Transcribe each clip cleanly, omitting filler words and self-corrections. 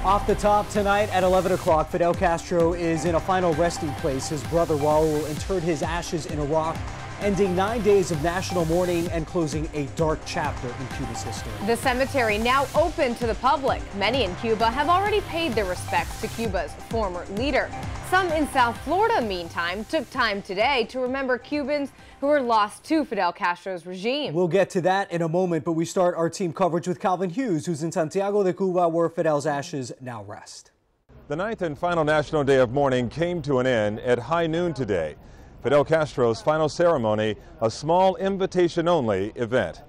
Off the top tonight at 11 o'clock, Fidel Castro is in a final resting place. His brother Raul interred his ashes in a rock, ending 9 days of national mourning and closing a dark chapter in Cuba's history. The cemetery now open to the public. Many in Cuba have already paid their respects to Cuba's former leader. Some in South Florida, meantime, took time today to remember Cubans who were lost to Fidel Castro's regime. We'll get to that in a moment, but we start our team coverage with Calvin Hughes, who's in Santiago de Cuba, where Fidel's ashes now rest. The 9th and final national day of mourning came to an end at high noon today. Fidel Castro's final ceremony, a small invitation-only event.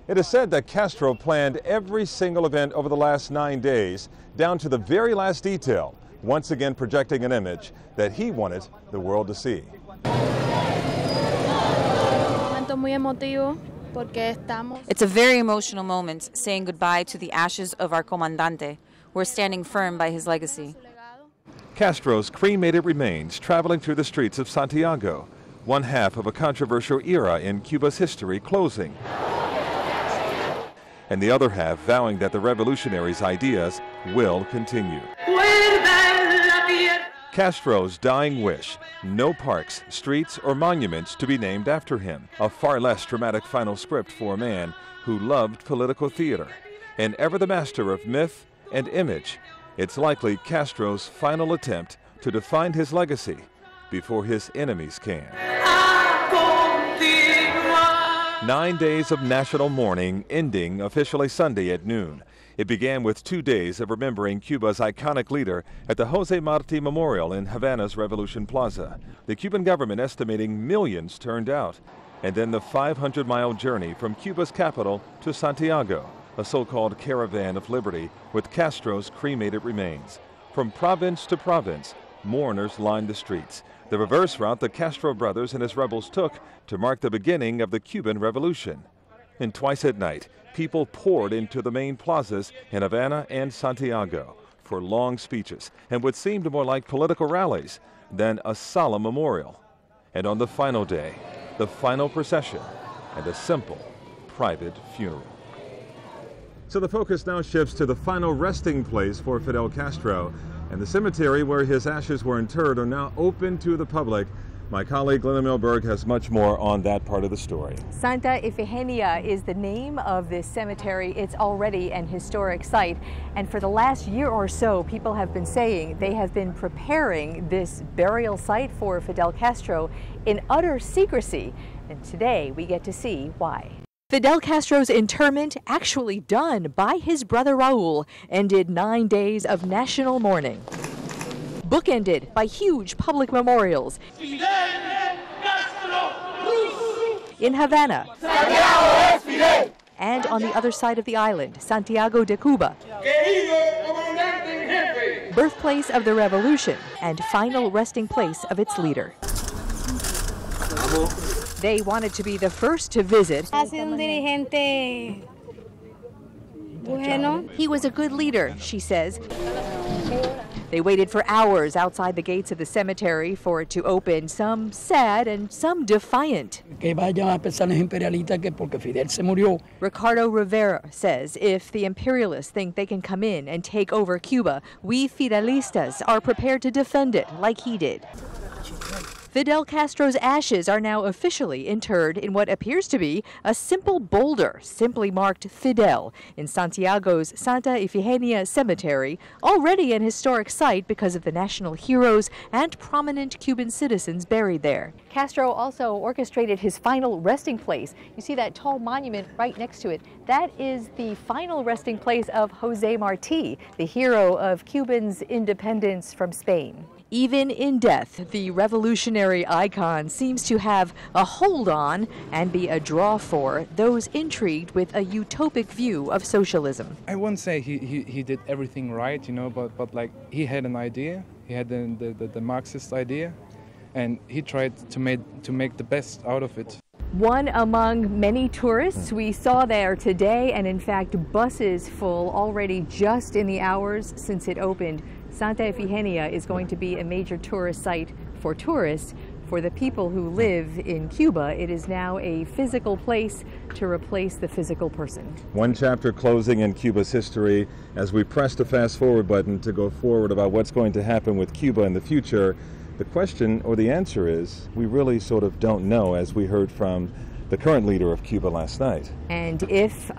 It is said that Castro planned every single event over the last 9 days, down to the very last detail, once again projecting an image that he wanted the world to see. It's a very emotional moment, saying goodbye to the ashes of our comandante. We're standing firm by his legacy. Castro's cremated remains traveling through the streets of Santiago, one half of a controversial era in Cuba's history closing, and the other half vowing that the revolutionaries' ideas will continue. Castro's dying wish: no parks, streets, or monuments to be named after him. A far less dramatic final script for a man who loved political theater, and ever the master of myth and image. It's likely Castro's final attempt to define his legacy before his enemies can. 9 days of national mourning ending officially Sunday at noon. It began with 2 days of remembering Cuba's iconic leader at the Jose Marti Memorial in Havana's Revolution Plaza. The Cuban government estimating millions turned out. And then the 500-mile journey from Cuba's capital to Santiago, a so-called caravan of liberty with Castro's cremated remains. From province to province, mourners lined the streets, the reverse route the Castro brothers and his rebels took to mark the beginning of the Cuban Revolution. And twice at night, people poured into the main plazas in Havana and Santiago for long speeches and what seemed more like political rallies than a solemn memorial. And on the final day, the final procession and a simple, private funeral. So the focus now shifts to the final resting place for Fidel Castro, and the cemetery where his ashes were interred are now open to the public. My colleague Glenna Milberg has much more on that part of the story. Santa Ifigenia is the name of this cemetery. It's already an historic site, and for the last year or so, people have been saying they have been preparing this burial site for Fidel Castro in utter secrecy, and today we get to see why. Fidel Castro's interment, actually done by his brother Raul, ended 9 days of national mourning, bookended by huge public memorials in Havana and on the other side of the island, Santiago de Cuba, birthplace of the revolution and final resting place of its leader. They wanted to be the first to visit. He was a good leader, she says. They waited for hours outside the gates of the cemetery for it to open, some sad and some defiant. Ricardo Rivera says if the imperialists think they can come in and take over Cuba, we Fidelistas are prepared to defend it like he did. Fidel Castro's ashes are now officially interred in what appears to be a simple boulder, simply marked Fidel, in Santiago's Santa Ifigenia Cemetery, already an historic site because of the national heroes and prominent Cuban citizens buried there. Castro also orchestrated his final resting place. You see that tall monument right next to it? That is the final resting place of Jose Marti, the hero of Cubans' independence from Spain. Even in death, the revolutionary icon seems to have a hold on and be a draw for those intrigued with a utopic view of socialism. I won't say he did everything right, you know, but like he had an idea, he had the Marxist idea, and he tried to make the best out of it. One among many tourists we saw there today, and in fact buses full already just in the hours since it opened. Santa Ifigenia is going to be a major tourist site for tourists For the people who live in Cuba, it is now a physical place to replace the physical person. One chapter closing in Cuba's history. As we press the fast forward button to go forward about what's going to happen with Cuba in the future, the question or the answer is we really sort of don't know, as we heard from the current leader of Cuba last night. And if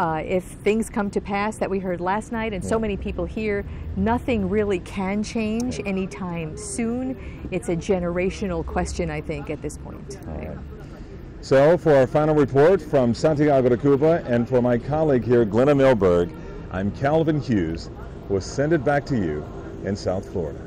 things come to pass that we heard last night, and so many people here, nothing really can change anytime soon. It's a generational question, I think, at this point. All right. So for our final report from Santiago de Cuba, and for my colleague here, Glenna Milberg, I'm Calvin Hughes. We'll send it back to you in South Florida.